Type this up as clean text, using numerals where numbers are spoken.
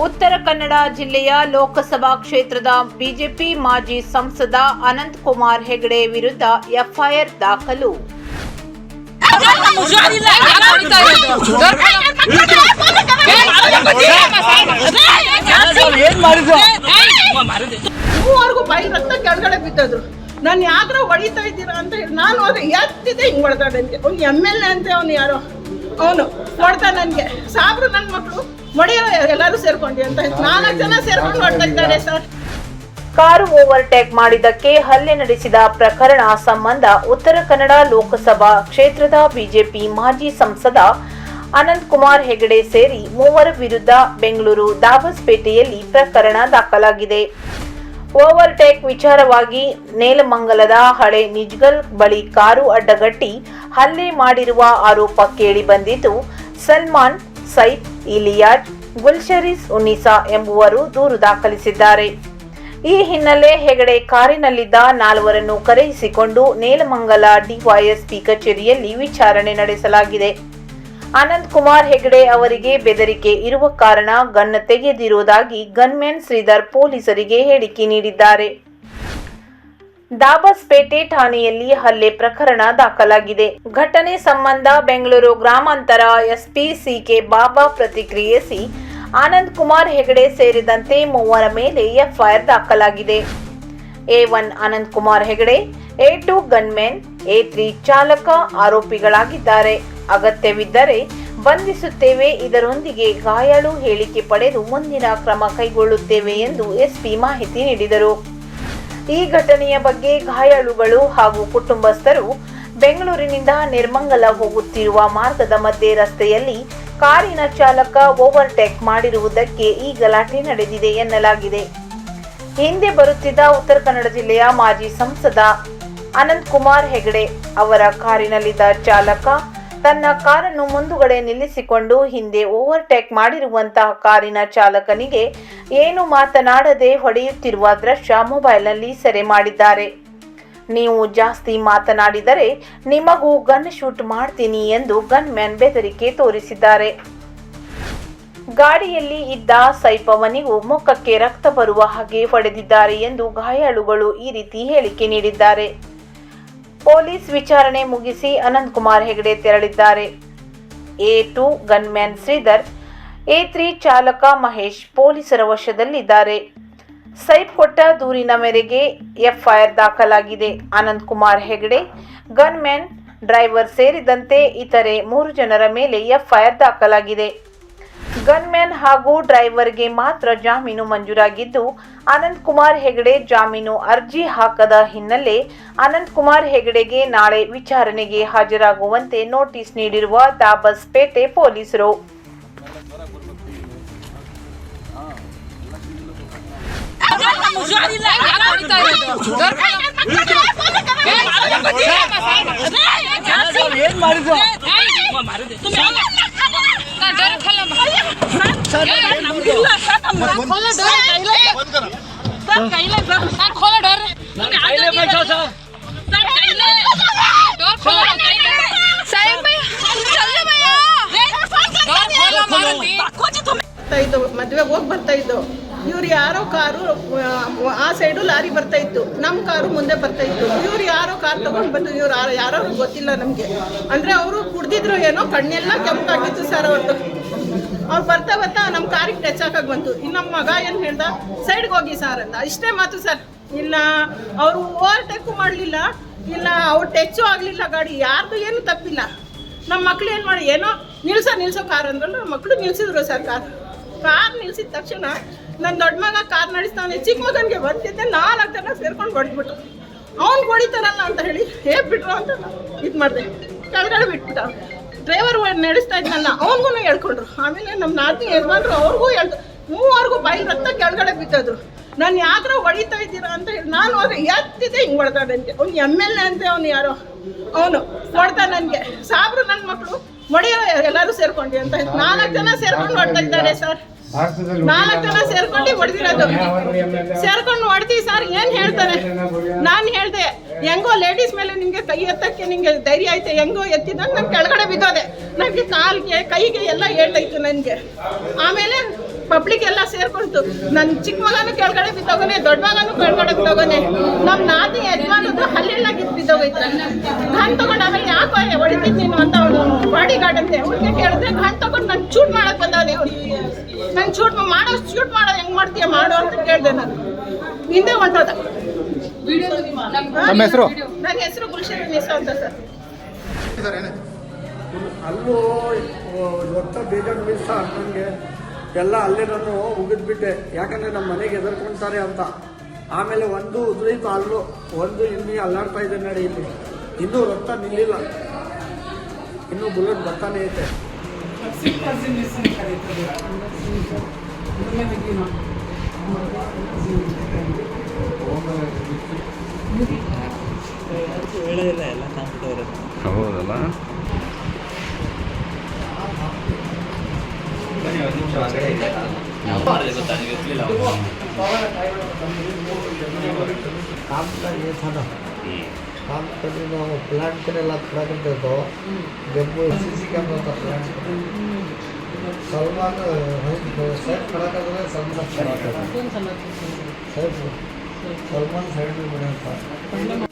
ಉತ್ತರ ಕನ್ನಡ ಜಿಲ್ಲೆಯ ಲೋಕಸಭಾ ಕ್ಷೇತ್ರದ ಬಿಜೆಪಿ ಮಾಜಿ ಸಂಸದ ಅನಂತ್ ಕುಮಾರ್ ಹೆಗಡೆ ವಿರುದ್ಧ ಎಫ್ಐಆರ್ ದಾಖಲು. ಮೂವರೆಗೂ ಬಾಯಿ ರಕ್ತ ಕೆಳಗಡೆ ಬಿದ್ದದ್ರು. ನಾನು ಯಾಕ್ರ ಹೊಡಿತಾ ಇದ್ದೀರಾ ಅಂತ ಹೇಳಿ ನಾನು ಹೋದ್ರೆ ಎತ್ತಿದ್ದೆ ಹಿಂಗೆ ಹೊಡೆದ ನನಗೆ. ಅವ್ನು MLA ಅಂತೆ, ಅವನು ಯಾರೋ ಅವನು ಹೊಡ್ತಾ ನನಗೆ. ಸಾಬ್ರು ನನ್ನ ಮಕ್ಕಳು ಹೊಡೆಯೋ ಎಲ್ಲರೂ ಸೇರ್ಕೊಂಡು ಅಂತ 4 ಜನ ಸೇರ್ಕೊಂಡು ಹೊಡ್ತಾ ಇದ್ದಾರೆ ಸರ್. ಕಾರು ಓವರ್ಟೇಕ್ ಮಾಡಿದ್ದಕ್ಕೆ ಹಲ್ಲೆ ನಡೆಸಿದ ಪ್ರಕರಣ ಸಂಬಂಧ ಉತ್ತರ ಕನ್ನಡ ಲೋಕಸಭಾ ಕ್ಷೇತ್ರದ ಬಿಜೆಪಿ ಮಾಜಿ ಸಂಸದ ಅನಂತ್ ಕುಮಾರ್ ಹೆಗಡೆ ಸೇರಿ 3 ವಿರುದ್ಧ ಬೆಂಗಳೂರು ದಾಬಸ್ಪೇಟೆಯಲ್ಲಿ ಪ್ರಕರಣ ದಾಖಲಾಗಿದೆ. ಓವರ್ಟೇಕ್ ವಿಚಾರವಾಗಿ ನೇಲಮಂಗಲದ ಹಳೆ ನಿಜ್ಗಲ್ ಬಳಿ ಕಾರು ಅಡ್ಡಗಟ್ಟಿ ಹಲ್ಲೆ ಮಾಡಿರುವ ಆರೋಪ ಕೇಳಿ ಬಂದಿದ್ದು, ಸಲ್ಮಾನ್, ಸೈಫ್, ಇಲಿಯಾಜ್, ಗುಲ್ಶರೀಸ್ ಉನ್ನಿಸಾ ಎಂಬುವರು ದೂರು ದಾಖಲಿಸಿದ್ದಾರೆ. ಈ ಹಿನ್ನೆಲೆ ಹೆಗಡೆ ಕಾರಿನಲ್ಲಿದ್ದ 4 ಕರೆಯಿಸಿಕೊಂಡು ನೇಲಮಂಗಲ ಡಿವೈಎಸ್ಪಿ ಕಚೇರಿಯಲ್ಲಿ ವಿಚಾರಣೆ ನಡೆಸಲಾಗಿದೆ. ಅನಂತ್ ಕುಮಾರ್ ಹೆಗಡೆ ಅವರಿಗೆ ಬೆದರಿಕೆ ಇರುವ ಕಾರಣ ಗನ್ ತೆಗೆದಿರುವುದಾಗಿ ಗನ್ಮ್ಯಾನ್ ಶ್ರೀಧರ್ ಪೊಲೀಸರಿಗೆ ಹೇಳಿಕೆ ನೀಡಿದ್ದಾರೆ. ದಾಬಸ್ಪೇಟೆ ಠಾಣೆಯಲ್ಲಿ ಹಲ್ಲೆ ಪ್ರಕರಣ ದಾಖಲಾಗಿದೆ. ಘಟನೆ ಸಂಬಂಧ ಬೆಂಗಳೂರು ಗ್ರಾಮಾಂತರ ಎಸ್ಪಿ ಸಿಕೆ ಬಾಬಾ ಪ್ರತಿಕ್ರಿಯಿಸಿ ಅನಂತ್ ಕುಮಾರ್ ಹೆಗಡೆ ಸೇರಿದಂತೆ 3 ಮೇಲೆ ಎಫ್ಐಆರ್ ದಾಖಲಾಗಿದೆ. A1 Ananth Kumar Hegde, A2 gunman, A3 ಚಾಲಕ ಆರೋಪಿಗಳಾಗಿದ್ದಾರೆ. ಅಗತ್ಯವಿದ್ದರೆ ಬಂಧಿಸುತ್ತೇವೆ. ಇದರೊಂದಿಗೆ ಗಾಯಾಳು ಹೇಳಿಕೆ ಪಡೆದು ಮುಂದಿನ ಕ್ರಮ ಕೈಗೊಳ್ಳುತ್ತೇವೆ ಎಂದು ಎಸ್ಪಿ ಮಾಹಿತಿ ನೀಡಿದರು. ಈ ಘಟನೆಯ ಬಗ್ಗೆ ಗಾಯಾಳುಗಳು ಹಾಗೂ ಕುಟುಂಬಸ್ಥರು ಬೆಂಗಳೂರಿನಿಂದ ನಿರ್ಮಂಗಲ ಹೋಗುತ್ತಿರುವ ಮಾರ್ಗದ ಮಧ್ಯೆ ರಸ್ತೆಯಲ್ಲಿ ಕಾರಿನ ಚಾಲಕ ಓವರ್ಟೇಕ್ ಮಾಡಿರುವುದಕ್ಕೆ ಈ ಗಲಾಟೆ ನಡೆದಿದೆ ಎನ್ನಲಾಗಿದೆ. ಹಿಂದೆ ಬರುತ್ತಿದ್ದ ಉತ್ತರ ಕನ್ನಡ ಜಿಲ್ಲೆಯ ಮಾಜಿ ಸಂಸದ ಅನಂತ್ ಕುಮಾರ್ ಹೆಗಡೆ ಅವರ ಕಾರಿನಲ್ಲಿದ್ದ ಚಾಲಕ ತನ್ನ ಕಾರನ್ನು ಮುಂದುಗಡೆ ನಿಲ್ಲಿಸಿಕೊಂಡು ಹಿಂದೆ ಓವರ್ಟೇಕ್ ಮಾಡಿರುವಂತಹ ಕಾರಿನ ಚಾಲಕನಿಗೆ ಏನು ಮಾತನಾಡದೆ ಹೊಡೆಯುತ್ತಿರುವ ದೃಶ್ಯ ಮೊಬೈಲ್ನಲ್ಲಿ ಸೆರೆ ಮಾಡಿದ್ದಾರೆ. ನೀವು ಜಾಸ್ತಿ ಮಾತನಾಡಿದರೆ ನಿಮಗೂ ಗನ್ ಶೂಟ್ ಮಾಡ್ತೀನಿ ಎಂದು ಗನ್ಮ್ಯಾನ್ ಬೆದರಿಕೆ ತೋರಿಸಿದ್ದಾರೆ. ಗಾಡಿಯಲ್ಲಿ ಇದ್ದ ಸೈಫ್ ಅವನಿಗೂ ಮುಖಕ್ಕೆ ರಕ್ತ ಬರುವ ಹಾಗೆ ಹೊಡೆದಿದ್ದಾರೆ ಎಂದು ಗಾಯಾಳುಗಳು ಈ ರೀತಿ ಹೇಳಿಕೆ ನೀಡಿದ್ದಾರೆ. ಪೊಲೀಸ್ ವಿಚಾರಣೆ ಮುಗಿಸಿ ಅನಂತ್ ಕುಮಾರ್ ಹೆಗಡೆ ತೆರಳಿದ್ದಾರೆ. A2 ಗನ್ಮ್ಯಾನ್ ಶ್ರೀಧರ್, A3 ಚಾಲಕ ಮಹೇಶ್ ಪೊಲೀಸರ ವಶದಲ್ಲಿದ್ದಾರೆ. ಸೈಫ್ ಕೊಟ್ಟ ದೂರಿನ ಮೇರೆಗೆ ಎಫ್ಐಆರ್ ದಾಖಲಾಗಿದೆ. ಅನಂತ್ ಕುಮಾರ್ ಹೆಗಡೆ, ಗನ್ಮ್ಯಾನ್, ಡ್ರೈವರ್ ಸೇರಿದಂತೆ ಇತರೆ 3 ಜನರ ಮೇಲೆ ಎಫ್ಐಆರ್ ದಾಖಲಾಗಿದೆ. ಗನ್ಮ್ಯಾನ್ ಹಾಗೂ ಡ್ರೈವರ್ಗೆ ಮಾತ್ರ ಜಾಮೀನು ಮಂಜೂರಾಗಿದ್ದು, ಅನಂತ್ ಕುಮಾರ್ ಹೆಗಡೆ ಜಾಮೀನು ಅರ್ಜಿ ಹಾಕದ ಹಿನ್ನೆಲೆ ಅನಂತ್ ಕುಮಾರ್ ಹೆಗಡೆಗೆ ನಾಳೆ ವಿಚಾರಣೆಗೆ ಹಾಜರಾಗುವಂತೆ ನೋಟಿಸ್ ನೀಡಿರುವ ದಾಬಸ್ಪೇಟೆ ಪೊಲೀಸರು. ಮದುವೆಗೆ ಹೋಗಿ ಬರ್ತಾ ಇದ್ದು ಇವ್ರು ಯಾರೋ ಕಾರು ಆ ಸೈಡು ಲಾರಿ ಬರ್ತಾ ಇತ್ತು, ನಮ್ಮ ಕಾರು ಮುಂದೆ ಬರ್ತಾ ಇತ್ತು. ಇವ್ರು ಯಾರೋ ಕಾರ್ ತಗೊಂಡು ಬಂದು ಇವ್ರು ಯಾರೋ ಗೊತ್ತಿಲ್ಲ ನಮಗೆ. ಅಂದರೆ ಅವರು ಕುಡ್ದಿದ್ರು ಏನೋ, ಕಣ್ಣೆಲ್ಲ ಕೆಂಪಾಗಿತ್ತು ಸರ್ ಅವ್ರದ್ದು. ಅವ್ರು ಬರ್ತಾ ಬರ್ತಾ ನಮ್ಮ ಕಾರಿಗೆ ಟಚ್ ಹಾಕಕ್ಕೆ ಬಂತು. ಇನ್ನು ನಮ್ಮ ಮಗ ಏನು ಹೇಳ್ದ, ಸೈಡ್ಗೆ ಹೋಗಿ ಸರ್ ಅಂತ. ಇಷ್ಟೇ ಮಾತು ಸರ್. ಇಲ್ಲ ಅವರು ಓವರ್ಟೇಕು ಮಾಡಲಿಲ್ಲ, ಇಲ್ಲ ಅವ್ರು ಟಚ್ಚು ಆಗಲಿಲ್ಲ ಗಾಡಿ, ಯಾರ್ದು ಏನು ತಪ್ಪಿಲ್ಲ. ನಮ್ಮ ಮಕ್ಳು ಏನು ಮಾಡಿ ಏನೋ ನಿಲ್ಸೋ ಕಾರ್ ಅಂದ್ರಲ್ಲ, ನಮ್ಮ ಮಕ್ಕಳು ನಿಲ್ಸಿದ್ರು ಸರ್. ಕಾರ್ ನಿಲ್ಸಿದ ತಕ್ಷಣ ನನ್ನ ದೊಡ್ಡ ಮಗ ಕಾರ್ ನಡೆಸ್ತಾನೆ, ಚಿಕ್ಕ ಮಗನಿಗೆ ಬಂದಿದ್ದೆ 4 ಜನ ಸೇರ್ಕೊಂಡು ಹೊಡೆದ್ಬಿಟ್ಟು ಅವ್ನು ಹೊಡಿತಾರಲ್ಲ ಅಂತ ಹೇಳಿ ಬಿಟ್ರು ಅಂತ ಇದು ಮಾಡಿದೆ. ಕೆಳಗಡೆ ಬಿಟ್ಬಿಟ್ಟ. ಡ್ರೈವರ್ ನಡೆಸ್ತಾ ಇದ್ನಲ್ಲ ಅವನಿಗೂ ಹೇಳ್ಕೊಂಡ್ರು. ಆಮೇಲೆ ನಮ್ಮ ನಾದಿನಿ ಯಜಮಾನ್ರು ಅವ್ರಿಗೂ ಹೇಳ್ದು 3 ಬಾಯಿ ರಕ್ತ ಕೆಳಗಡೆ ಬಿದ್ದದ್ರು. ನಾನು ಯಾಕ್ರ ಹೊಡಿತಾ ಇದ್ದೀರಾ ಅಂತ ಹೇಳಿ ನಾನು ಹೋದ್ರೆ ಎತ್ತಿದ್ದೆ ಹಿಂಗೆ ಹೊಡೆದ ನನಗೆ. ಅವ್ನು MLA ಅಂತೆ, ಅವನು ಯಾರೋ ಅವನು ಹೊಡ್ತಾ ನನಗೆ. ಸಾಬ್ರು ನನ್ನ ಮಕ್ಕಳು ಹೊಡೆಯೋ ಎಲ್ಲರೂ ಸೇರ್ಕೊಂಡು ಅಂತ 4 ಜನ ಸೇರ್ಕೊಂಡು ಹೊಡ್ತಾ ಇದ್ದಾರೆ ಸರ್. 4 ಜನ ಸೇರ್ಕೊಂಡು ಹೊಡೆದಿರೋದು. ಸೇರ್ಕೊಂಡು ಹೊಡೆದಿ ಸರ್. ಏನು ಹೇಳ್ತಾರೆ? ನಾನು ಹೇಳಿದೆ ಹೆಂಗೋ ಲೇಡೀಸ್ ಮೇಲೆ ನಿಮಗೆ ಕೈ ಎತ್ತಕ್ಕೆ ನಿಮಗೆ ಧೈರ್ಯ ಐತೆ, ಹೆಂಗೋ ಎತ್ತಿದಾಗ ನಾನು ಕೆಳಗಡೆ ಬಿದ್ದೋದೆ. ನನಗೆ ಕಾಲಿಗೆ ಕೈಗೆ ಎಲ್ಲ ಏಟಾಯ್ತು ನನಗೆ. ಆಮೇಲೆ ಪಬ್ಲಿಕ್ ಎಲ್ಲ ಸೇರ್ಕೊಳ್ತು. ನನ್ನ ಚಿಕ್ಕ ಮಗನೂ ಕೆಳಗಡೆ ಬಿದ್ದೋಗನೆ, ದೊಡ್ಡ ಮಗನೂ ಕೆಳಗಡೆ ಬಿದ್ದೋಗನೆ. ನಮ್ಮ ನಾದಿ ಯಜಮಾನದ್ದು ಹಲ್ಲೆಲ್ಲ ಬಿದ್ದೋಗೈತೆ. ಗನ್ ತಗೊಂಡು ಆಮೇಲೆ ಯಾಕೋ ಹೊಡಿತಿದ್ ನೀನು ಅಂತ ಅವನು ಬಾಡಿ ಗಾರ್ಡ್ ಅಂತೆ ಅವ್ರಿಗೆ ಕೇಳಿದ್ರೆ ಗನ್ ತಗೊಂಡು ನಾನು ಶೂಟ್ ಮಾಡಕ್ ಬಂದವನೆ. ಅವ್ರು ನಾನು ಶೂಟ್ ಮಾಡೋ ಹೆಂಗ್ ಮಾಡ್ತೀಯ ಮಾಡು ಅಂತ ಕೇಳಿದೆ. ನಾನು ಹಿಂದೆ ಹೊಂಟೋದ. ನಮ್ಮ ಹೆಸರು? ನನ್ನ ಹೆಸರು ಗುಲ್ಶನ್ ನಿಸಾ ಅಂತ ಸರ್. ಅಲ್ಲೂ ದೊಡ್ಡ ಬೇಜಾರು ಮೀಸ ನನಗೆ ಎಲ್ಲ ಅಲ್ಲೇ ನಾನು ಉಗಿದ್ಬಿಟ್ಟೆ, ಯಾಕಂದರೆ ನಮ್ಮ ಮನೆಗೆ ಎದುರ್ಕೊಳ್ತಾರೆ ಅಂತ. ಆಮೇಲೆ ಒಂದು ಉದುರಿತು ಅಲ್ಲೂ, ಒಂದು ಇನ್ನೂ ಅಲ್ಲಾಡ್ತಾ ಇದೆ ನೋಡಿ. ಇಲ್ಲಿ ಇನ್ನೂ ರಕ್ತ ನಿಲ್ಲಿಲ್ಲ, ಇನ್ನೂ ಬುಲೆಟ್ ಬರ್ತಾನೆ ಐತೆ. ಹೌದಲ್ಲ. काम कभी ना प्लान करेला खड़ा करते तो जब वो सीसी कैमरा का प्लान सलमान साइड खड़ा कर रहे, सलमान खड़ा कर रहे, सलमान साइड में बना था।